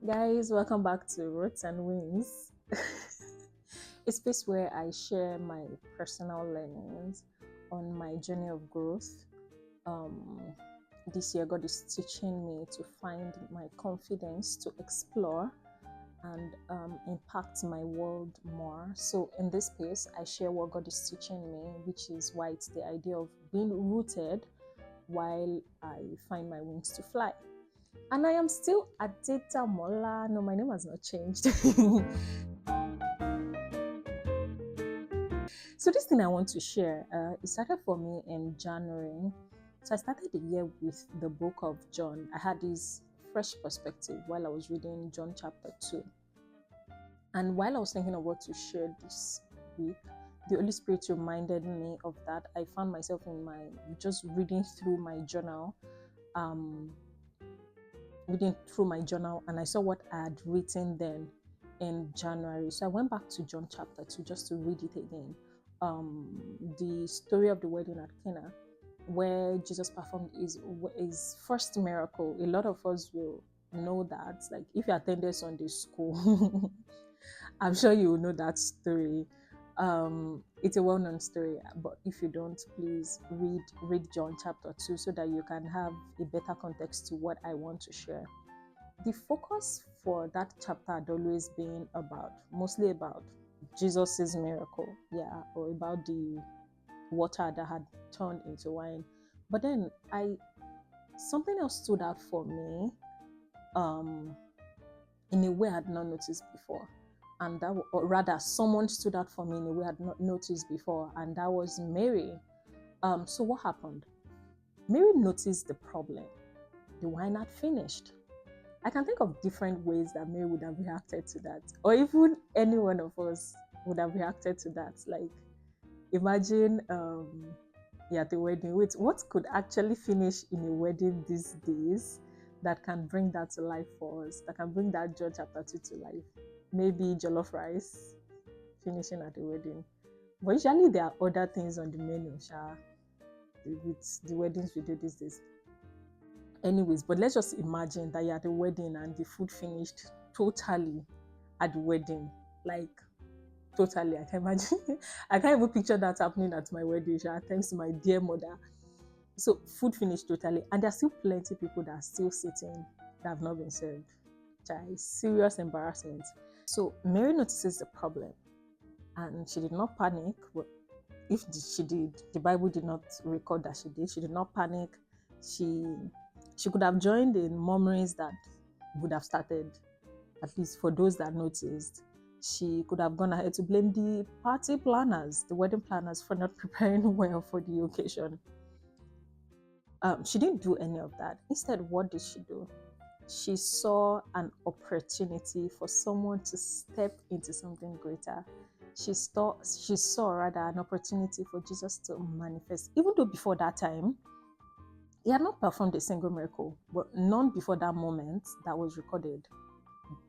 Guys, welcome back to Roots and Wings, a space where I share my personal learnings on my journey of growth. Um, this year, God is teaching me to find my confidence to explore and impact my world more. So, in this space, I share what God is teaching me, which is why it's the idea of being rooted while I find my wings to fly. And I am still Adita Mola. No, my name has not changed. So this thing I want to share, it started for me in January. So I started the year with the book of John. I had this fresh perspective while I was reading John chapter 2. And while I was thinking of what to share this week, the Holy Spirit reminded me of that. I found myself just reading through my journal, and I saw what I had written then in January. So I went back to John chapter 2 just to read it again. The story of the wedding at Cana, where Jesus performed his first miracle. A lot of us will know that. Like if you attended Sunday school, I'm sure you will know that story. It's a well-known story, but if you don't, please read John chapter 2 so that you can have a better context to what I want to share. The focus for that chapter had always been mostly about Jesus's miracle, or about the water that had turned into wine. But then something else stood out for me, in a way I had not noticed before, and or rather, someone stood out for me in a way I had not noticed before, and that was Mary. So what happened? Mary noticed the problem. The wine had finished. I can think of different ways that Mary would have reacted to that, or even any one of us would have reacted to that. Like, imagine at the wedding. Wait, what could actually finish in a wedding these days that can bring that to life for us? That can bring that John chapter 2 to life? Maybe jollof rice finishing at the wedding. But usually there are other things on the menu, with the weddings we do these days. Anyways, but let's just imagine that you're at a wedding and the food finished totally at the wedding. Like, totally. I can imagine. I can't even picture that happening at my wedding, thanks to my dear mother. So, food finished totally. And there are still plenty of people that are still sitting that have not been served. Serious embarrassment. So, Mary notices the problem and she did not panic. But if she did, the Bible did not record that she did. She did not panic. She could have joined in murmurings that would have started, at least for those that noticed. She could have gone ahead to blame the party planners, the wedding planners, for not preparing well for the occasion. She didn't do any of that. Instead, what did she do? She saw an opportunity for someone to step into something greater. She saw rather an opportunity for Jesus to manifest. Even though before that time, he had not performed a single miracle, but none before that moment that was recorded.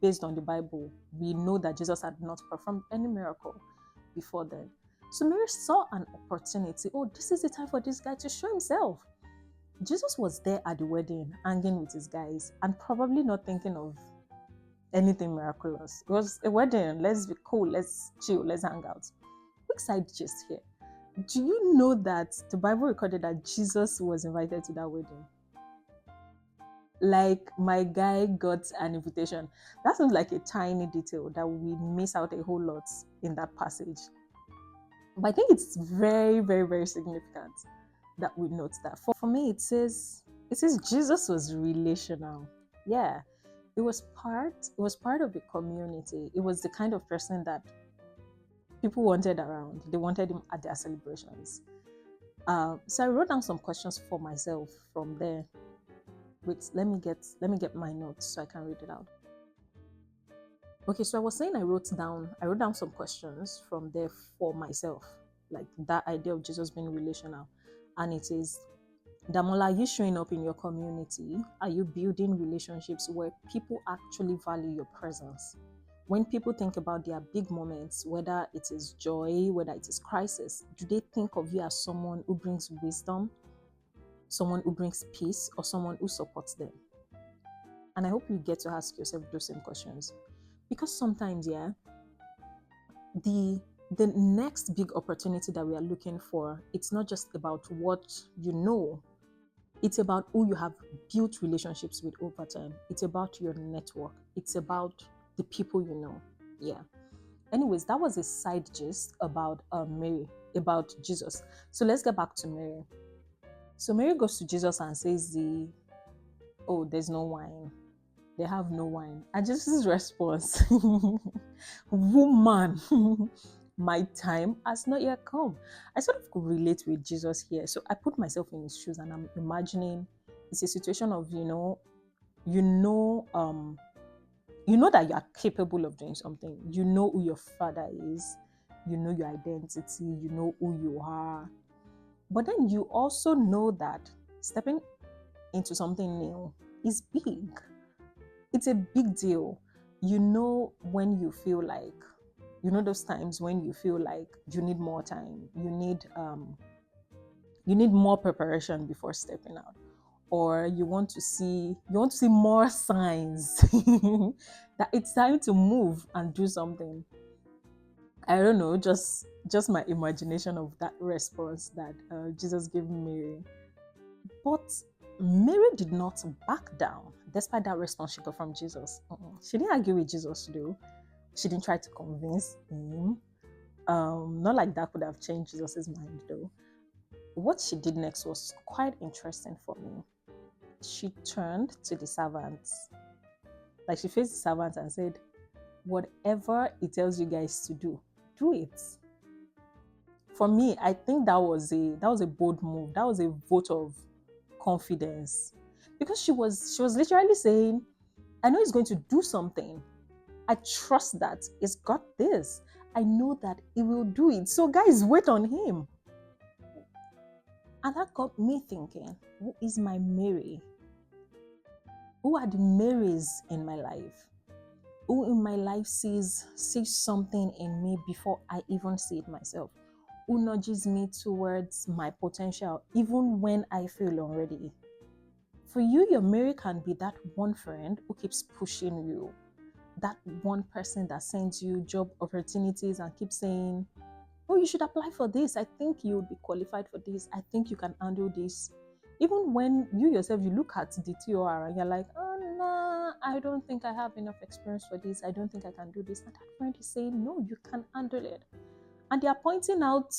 Based on the Bible, we know that Jesus had not performed any miracle before then. So Mary saw an opportunity. Oh, this is the time for this guy to show himself. Jesus was there at the wedding, hanging with his guys, and probably not thinking of anything miraculous. It was a wedding. Let's be cool. Let's chill. Let's hang out. Quick side gist here. Do you know that the Bible recorded that Jesus was invited to that wedding? Like, my guy got an invitation. That seems like a tiny detail that we miss out a whole lot in that passage. But I think it's very, very, very significant that we note that. For me, it says Jesus was relational. Yeah. It was part of a community. It was the kind of person that people wanted around. They wanted him at their celebrations. So I wrote down some questions for myself from there. Wait, let me get my notes so I can read it out. Okay, so I was saying I wrote down some questions from there for myself, like that idea of Jesus being relational. And it is, Damola, are you showing up in your community? Are you building relationships where people actually value your presence? When people think about their big moments, whether it is joy, whether it is crisis, do they think of you as someone who brings wisdom, someone who brings peace, or someone who supports them? And I hope you get to ask yourself those same questions. Because sometimes, yeah, the the next big opportunity that we are looking for, it's not just about what you know, it's about who you have built relationships with over time. It's about your network. It's about the people you know. Yeah. Anyways, that was a side gist about Mary, about Jesus. So let's get back to Mary. So Mary goes to Jesus and says, "Oh, there's no wine. They have no wine." And Jesus' response, "Woman, my time has not yet come." I sort of could relate with Jesus here. So I put myself in his shoes and I'm imagining it's a situation of, you know, that you are capable of doing something. You know who your father is. You know your identity. You know who you are. But then you also know that stepping into something new is big. It's a big deal. You know when you feel like, those times when you feel like you need more time. You need more preparation before stepping out, or you want to see more signs that it's time to move and do something. I don't know, just my imagination of that response that Jesus gave Mary. But Mary did not back down despite that response she got from Jesus. She didn't argue with Jesus though. She didn't try to convince him. Not like that could have changed Jesus' mind though. What she did next was quite interesting for me. She turned to the servants. Like, she faced the servants and said, "Whatever he tells you guys to do, do it." For me, I think that was a bold move. That was a vote of confidence, because she was literally saying, "I know he's going to do something. I trust that he's got this. I know that he will do it. So guys, wait on him." And that got me thinking, who is my Mary? Who are the Marys in my life? Who in my life sees something in me before I even see it myself? Who nudges me towards my potential even when I feel unready? For you, your Mary can be that one friend who keeps pushing you, that one person that sends you job opportunities and keeps saying, "Oh, you should apply for this. I think you would be qualified for this. I think you can handle this." Even when you yourself, you look at the TOR and you're like, "Oh, nah, I don't think I have enough experience for this. I don't think I can do this." And that friend is saying, "No, you can handle it." And they are pointing out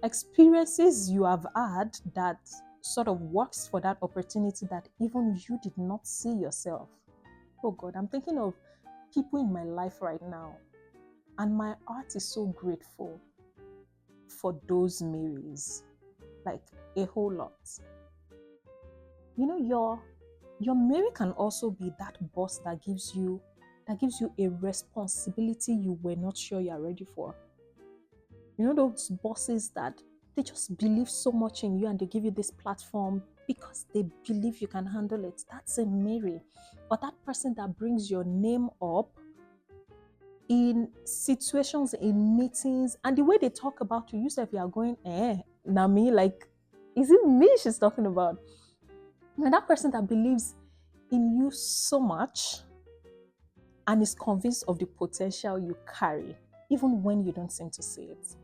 experiences you have had that sort of works for that opportunity that even you did not see yourself. Oh God, I'm thinking of people in my life right now, and my heart is so grateful for those Marys, like a whole lot. Your Mary can also be that boss that gives you a responsibility you were not sure you are ready for. Those bosses that they just believe so much in you and they give you this platform because they believe you can handle it. That's a Mary. Or that person that brings your name up in situations, in meetings, and the way they talk about you yourself, you are going, now me, like, is it me she's talking about? That person that believes in you so much and is convinced of the potential you carry, even when you don't seem to see it.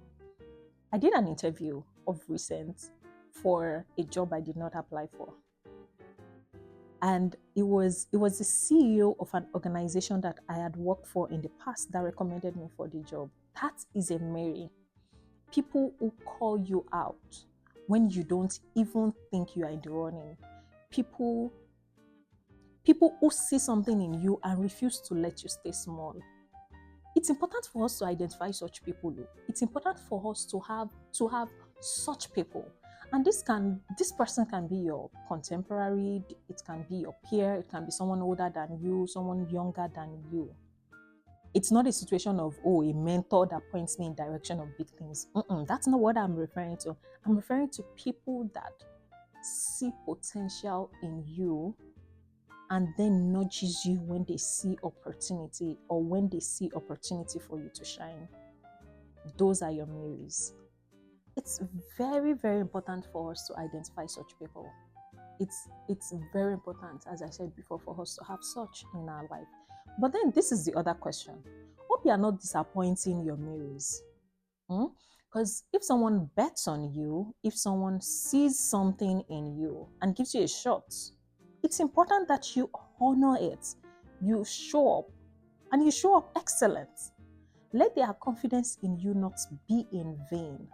I did an interview of recent for a job I did not apply for. And it was the CEO of an organization that I had worked for in the past that recommended me for the job. That is a Mary. People who call you out when you don't even think you are in the running. People who see something in you and refuse to let you stay small. It's important for us to identify such people. It's important for us to have such people. And this person can be your contemporary, it can be your peer, it can be someone older than you, someone younger than you. It's not a situation of, a mentor that points me in direction of big things. That's not what I'm referring to. I'm referring to people that see potential in you and then nudges you when they see opportunity, or when they see opportunity for you to shine. Those are your Marys. It's very, very important for us to identify such people. it's very important, as I said before, for us to have such in our life. But then this is the other question. Hope you are not disappointing your Marys. Because if someone bets on you, if someone sees something in you and gives you a shot, it's important that you honor it. You show up, and you show up excellent. Let their confidence in you not be in vain.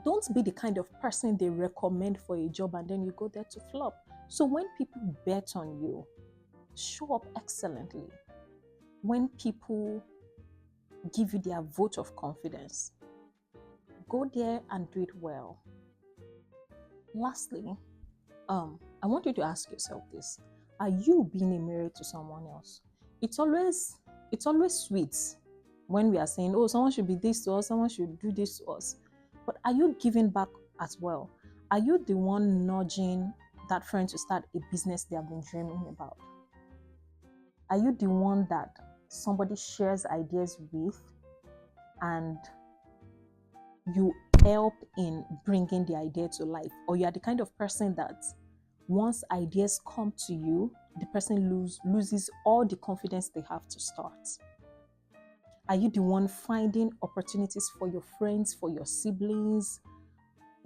Don't be the kind of person they recommend for a job and then you go there to flop. So when people bet on you, show up excellently. When people give you their vote of confidence, go there and do it well. Lastly, I want you to ask yourself this. Are you being a mirror to someone else? It's always sweet when we are saying, oh, someone should be this to us, someone should do this to us. But are you giving back as well? Are you the one nudging that friend to start a business they have been dreaming about? Are you the one that somebody shares ideas with and you help in bringing the idea to life? Or you are the kind of person that once ideas come to you, the person loses all the confidence they have to start? Are you the one finding opportunities for your friends, for your siblings,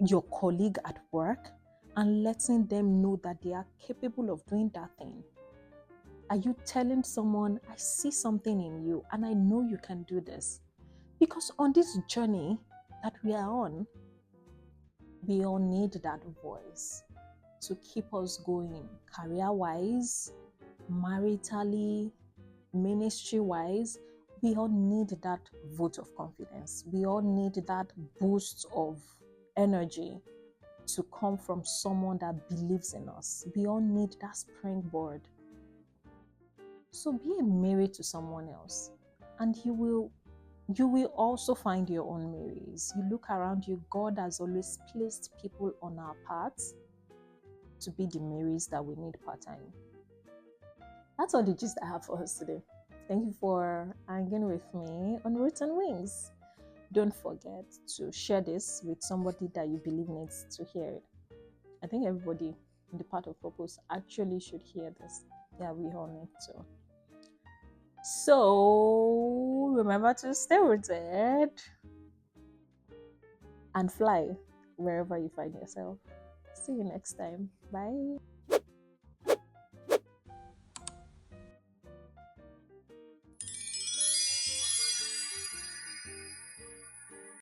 your colleague at work, and letting them know that they are capable of doing that thing? Are you telling someone, I see something in you and I know you can do this? Because on this journey that we are on, we all need that voice to keep us going career-wise, maritally, ministry-wise. We all need that vote of confidence. We all need that boost of energy to come from someone that believes in us. We all need that springboard. So be a mirror to someone else, and you will also find your own Marys. You look around you, God has always placed people on our paths to be the Marys that we need part-time. That's all the gist I have for us today. Thank you for hanging with me on Roots and Wings. Don't forget to share this with somebody that you believe needs to hear it. I think everybody in the Path of Purpose actually should hear this. Yeah, we all need to. So remember to stay rooted and fly wherever you find yourself. See you next time. Bye.